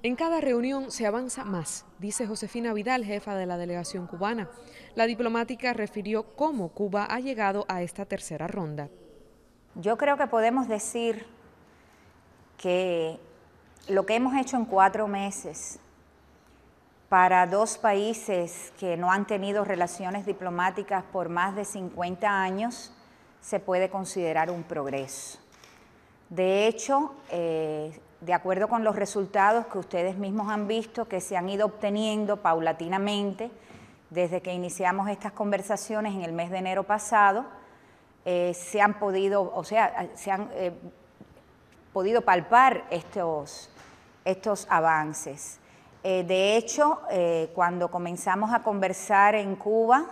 En cada reunión se avanza más, dice Josefina Vidal, jefa de la delegación cubana. La diplomática refirió cómo Cuba ha llegado a esta tercera ronda. Yo creo que podemos decir que lo que hemos hecho en 4 meses para 2 países que no han tenido relaciones diplomáticas por más de 50 años se puede considerar un progreso. De hecho, de acuerdo con los resultados que ustedes mismos han visto que se han ido obteniendo paulatinamente desde que iniciamos estas conversaciones en el mes de enero pasado, se han podido palpar estos avances. De hecho, cuando comenzamos a conversar en Cuba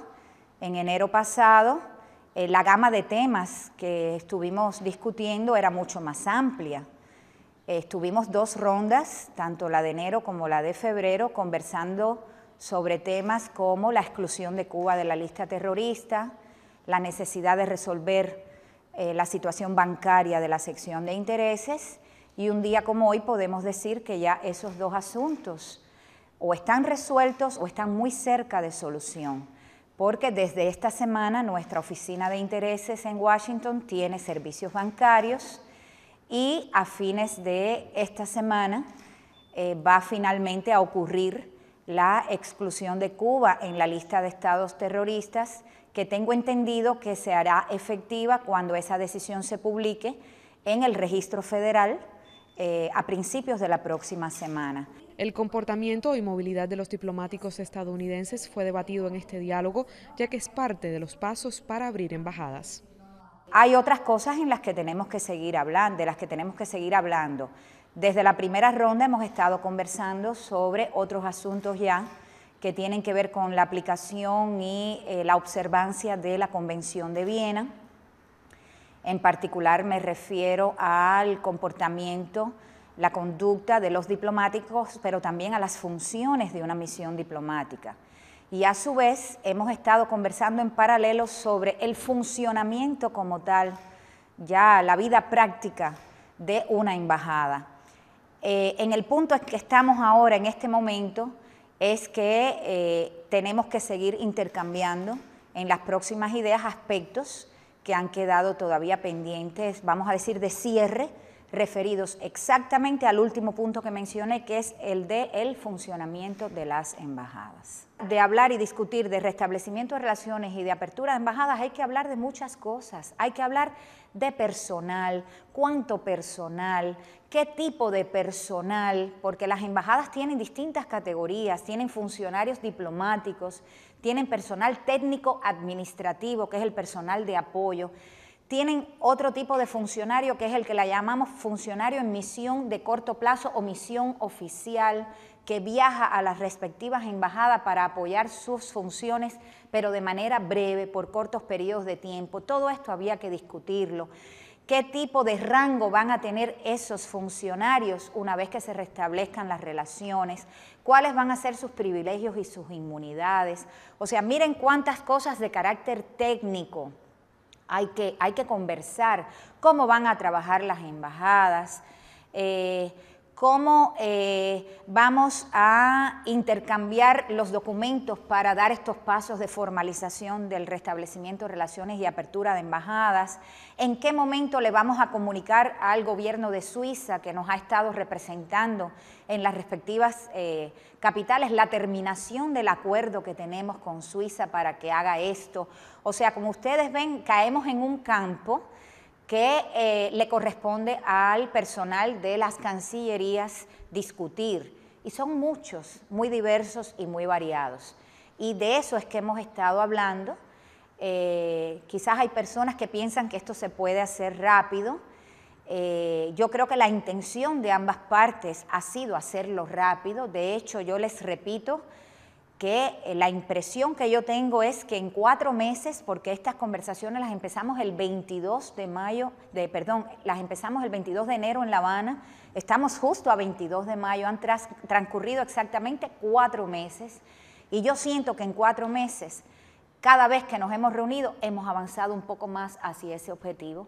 en enero pasado, la gama de temas que estuvimos discutiendo era mucho más amplia. Tuvimos 2 rondas, tanto la de enero como la de febrero, conversando sobre temas como la exclusión de Cuba de la lista terrorista, la necesidad de resolver la situación bancaria de la sección de intereses, y un día como hoy podemos decir que ya esos 2 asuntos o están resueltos o están muy cerca de solución, porque desde esta semana nuestra oficina de intereses en Washington tiene servicios bancarios y a fines de esta semana va finalmente a ocurrir la exclusión de Cuba en la lista de estados terroristas, que tengo entendido que se hará efectiva cuando esa decisión se publique en el registro federal a principios de la próxima semana. El comportamiento y movilidad de los diplomáticos estadounidenses fue debatido en este diálogo, ya que es parte de los pasos para abrir embajadas. Hay otras cosas en las que tenemos que seguir hablando, Desde la primera ronda hemos estado conversando sobre otros asuntos ya que tienen que ver con la aplicación y la observancia de la Convención de Viena. En particular me refiero al comportamiento, la conducta de los diplomáticos, pero también a las funciones de una misión diplomática. Y a su vez hemos estado conversando en paralelo sobre el funcionamiento como tal, ya la vida práctica de una embajada. En el punto en que estamos ahora, en este momento, es que tenemos que seguir intercambiando en las próximas ideas aspectos que han quedado todavía pendientes, vamos a decir, de cierre, referidos exactamente al último punto que mencioné, que es el del funcionamiento de las embajadas. De hablar y discutir de restablecimiento de relaciones y de apertura de embajadas hay que hablar de muchas cosas. Hay que hablar de personal, cuánto personal, qué tipo de personal, porque las embajadas tienen distintas categorías, tienen funcionarios diplomáticos, tienen personal técnico administrativo, que es el personal de apoyo, tienen otro tipo de funcionario que es el que la llamamos funcionario en misión de corto plazo o misión oficial, que viaja a las respectivas embajadas para apoyar sus funciones, pero de manera breve, por cortos periodos de tiempo. Todo esto había que discutirlo. ¿Qué tipo de rango van a tener esos funcionarios una vez que se restablezcan las relaciones? ¿Cuáles van a ser sus privilegios y sus inmunidades? O sea, miren cuántas cosas de carácter técnico hay que conversar. ¿Cómo van a trabajar las embajadas? ¿Cómo vamos a intercambiar los documentos para dar estos pasos de formalización del restablecimiento de relaciones y apertura de embajadas? ¿En qué momento le vamos a comunicar al gobierno de Suiza, que nos ha estado representando en las respectivas capitales, la terminación del acuerdo que tenemos con Suiza para que haga esto? O sea, como ustedes ven, caemos en un campo que le corresponde al personal de las cancillerías discutir. Y son muchos, muy diversos y muy variados. Y de eso es que hemos estado hablando. Quizás hay personas que piensan que esto se puede hacer rápido. Yo creo que la intención de ambas partes ha sido hacerlo rápido. De hecho, yo les repito que la impresión que yo tengo es que en 4 meses, porque estas conversaciones las empezamos el 22 de enero en La Habana, estamos justo a 22 de mayo, han transcurrido exactamente 4 meses, y yo siento que en 4 meses, cada vez que nos hemos reunido, hemos avanzado un poco más hacia ese objetivo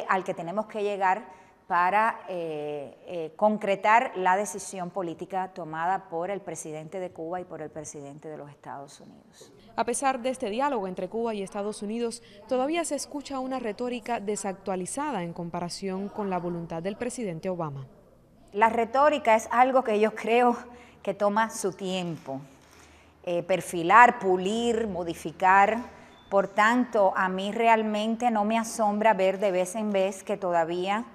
al que tenemos que llegar para concretar la decisión política tomada por el presidente de Cuba y por el presidente de los Estados Unidos. A pesar de este diálogo entre Cuba y Estados Unidos, todavía se escucha una retórica desactualizada en comparación con la voluntad del presidente Obama. La retórica es algo que yo creo que toma su tiempo. Perfilar, pulir, modificar. Por tanto, a mí realmente no me asombra ver de vez en vez que todavía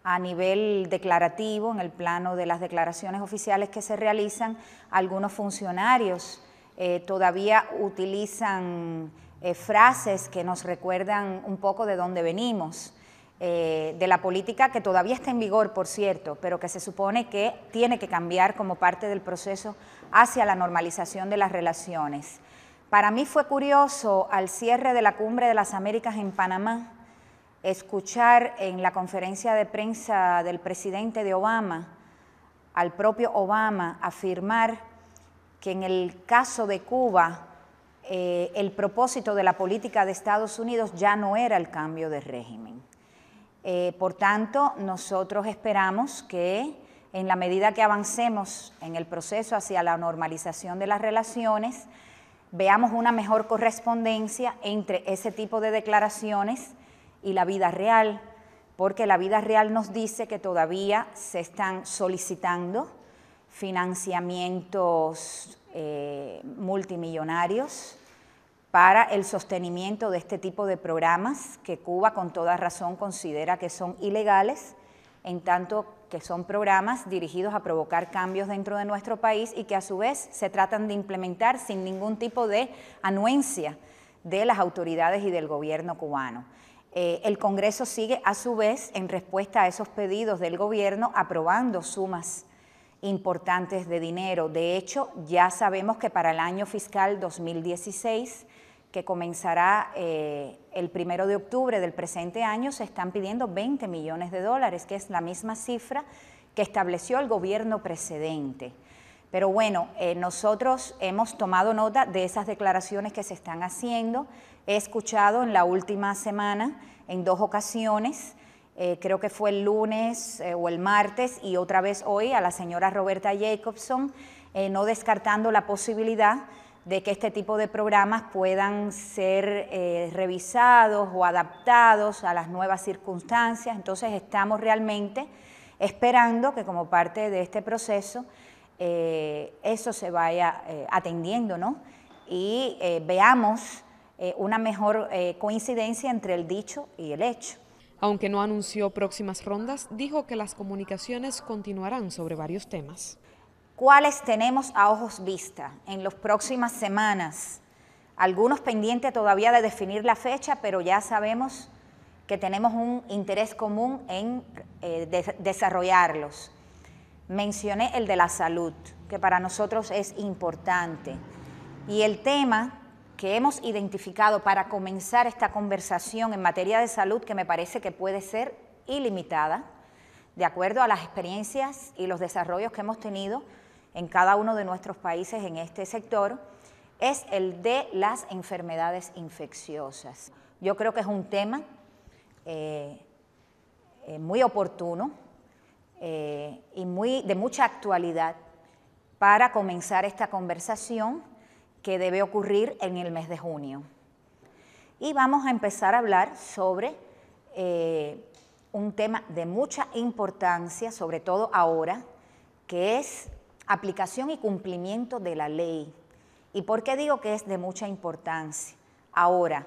a nivel declarativo, en el plano de las declaraciones oficiales que se realizan, algunos funcionarios todavía utilizan frases que nos recuerdan un poco de dónde venimos, de la política que todavía está en vigor, por cierto, pero que se supone que tiene que cambiar como parte del proceso hacia la normalización de las relaciones. Para mí fue curioso, al cierre de la Cumbre de las Américas en Panamá, escuchar en la conferencia de prensa del presidente de Obama, al propio Obama, afirmar que en el caso de Cuba, el propósito de la política de Estados Unidos ya no era el cambio de régimen. Por tanto, nosotros esperamos que en la medida que avancemos en el proceso hacia la normalización de las relaciones, veamos una mejor correspondencia entre ese tipo de declaraciones y la vida real, porque la vida real nos dice que todavía se están solicitando financiamientos multimillonarios para el sostenimiento de este tipo de programas que Cuba con toda razón considera que son ilegales, en tanto que son programas dirigidos a provocar cambios dentro de nuestro país y que a su vez se tratan de implementar sin ningún tipo de anuencia de las autoridades y del gobierno cubano. El Congreso sigue a su vez, en respuesta a esos pedidos del gobierno, aprobando sumas importantes de dinero. De hecho, ya sabemos que para el año fiscal 2016, que comenzará el 1 de octubre del presente año, se están pidiendo 20 millones de dólares, que es la misma cifra que estableció el gobierno precedente. Pero bueno, nosotros hemos tomado nota de esas declaraciones que se están haciendo. He escuchado en la última semana, en 2 ocasiones, creo que fue el lunes o el martes y otra vez hoy, a la señora Roberta Jacobson, no descartando la posibilidad de que este tipo de programas puedan ser revisados o adaptados a las nuevas circunstancias. Entonces estamos realmente esperando que como parte de este proceso eso se vaya atendiendo, ¿no? Y veamos una mejor coincidencia entre el dicho y el hecho. Aunque no anunció próximas rondas, dijo que las comunicaciones continuarán sobre varios temas. ¿Cuáles tenemos a ojos vista en las próximas semanas? Algunos pendientes todavía de definir la fecha, pero ya sabemos que tenemos un interés común en desarrollarlos. Mencioné el de la salud, que para nosotros es importante. Y el tema que hemos identificado para comenzar esta conversación en materia de salud, que me parece que puede ser ilimitada, de acuerdo a las experiencias y los desarrollos que hemos tenido en cada uno de nuestros países en este sector, es el de las enfermedades infecciosas. Yo creo que es un tema muy oportuno y de mucha actualidad para comenzar esta conversación que debe ocurrir en el mes de junio. Y vamos a empezar a hablar sobre un tema de mucha importancia, sobre todo ahora, que es aplicación y cumplimiento de la ley. ¿Y por qué digo que es de mucha importancia? Ahora,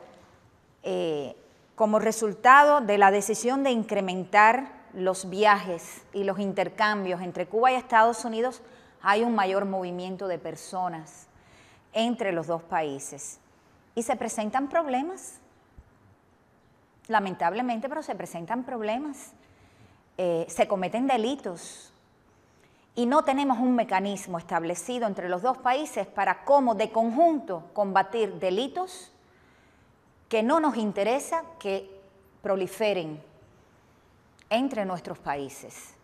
como resultado de la decisión de incrementar los viajes y los intercambios entre Cuba y Estados Unidos, hay un mayor movimiento de personas entre los dos países. Y se presentan problemas, lamentablemente, pero se presentan problemas. Se cometen delitos. Y no tenemos un mecanismo establecido entre los dos países para cómo de conjunto combatir delitos que no nos interesa que proliferen entre nuestros países.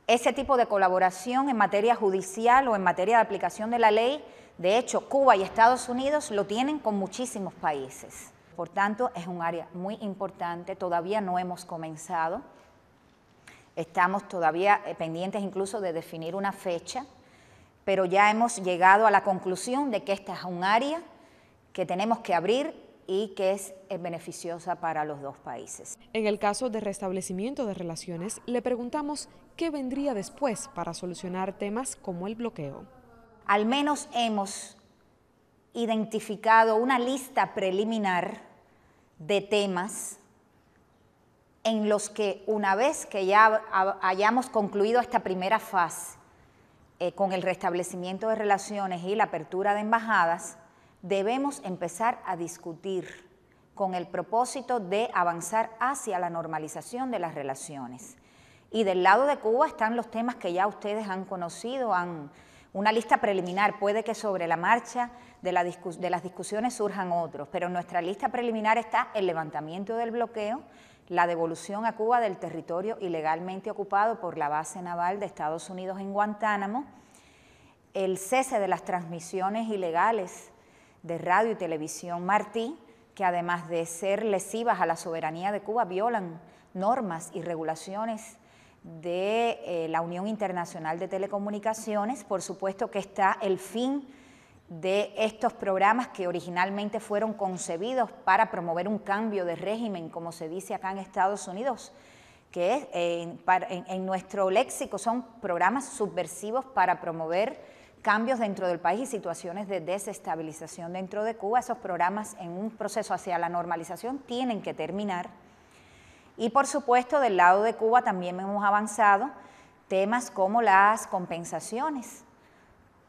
Ese tipo de colaboración en materia judicial o en materia de aplicación de la ley, de hecho, Cuba y Estados Unidos lo tienen con muchísimos países. Por tanto, es un área muy importante, todavía no hemos comenzado. Estamos todavía pendientes incluso de definir una fecha, pero ya hemos llegado a la conclusión de que esta es un área que tenemos que abrir y que es beneficiosa para los dos países. En el caso de restablecimiento de relaciones, le preguntamos qué vendría después para solucionar temas como el bloqueo. Al menos hemos identificado una lista preliminar de temas en los que una vez que ya hayamos concluido esta primera fase con el restablecimiento de relaciones y la apertura de embajadas, debemos empezar a discutir con el propósito de avanzar hacia la normalización de las relaciones. Y del lado de Cuba están los temas que ya ustedes han conocido, una lista preliminar. Puede que sobre la marcha de las discusiones surjan otros, pero en nuestra lista preliminar está el levantamiento del bloqueo, la devolución a Cuba del territorio ilegalmente ocupado por la base naval de Estados Unidos en Guantánamo, el cese de las transmisiones ilegales de radio y televisión Martí, que además de ser lesivas a la soberanía de Cuba, violan normas y regulaciones de la Unión Internacional de Telecomunicaciones. Por supuesto que está el fin de estos programas que originalmente fueron concebidos para promover un cambio de régimen, como se dice acá en Estados Unidos, que en nuestro léxico son programas subversivos para promover cambios dentro del país y situaciones de desestabilización dentro de Cuba. Esos programas en un proceso hacia la normalización tienen que terminar. Y por supuesto del lado de Cuba también hemos avanzado temas como las compensaciones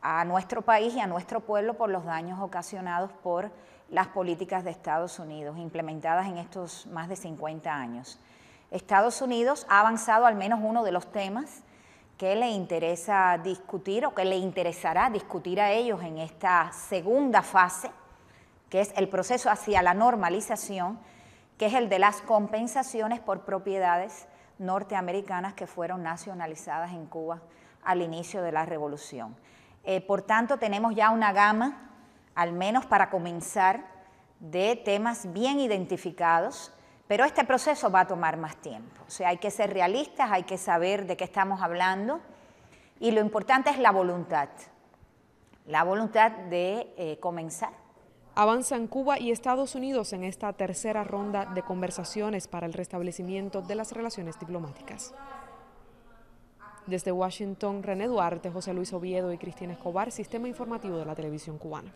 a nuestro país y a nuestro pueblo por los daños ocasionados por las políticas de Estados Unidos implementadas en estos más de 50 años. Estados Unidos ha avanzado al menos uno de los temas que le interesa discutir o que le interesará discutir a ellos en esta segunda fase, que es el proceso hacia la normalización, que es el de las compensaciones por propiedades norteamericanas que fueron nacionalizadas en Cuba al inicio de la revolución. Por tanto, tenemos ya una gama, al menos para comenzar, de temas bien identificados, pero este proceso va a tomar más tiempo. O sea, hay que ser realistas, hay que saber de qué estamos hablando y lo importante es la voluntad de comenzar. Avanzan Cuba y Estados Unidos en esta tercera ronda de conversaciones para el restablecimiento de las relaciones diplomáticas. Desde Washington, René Duarte, José Luis Oviedo y Cristina Escobar, Sistema Informativo de la Televisión Cubana.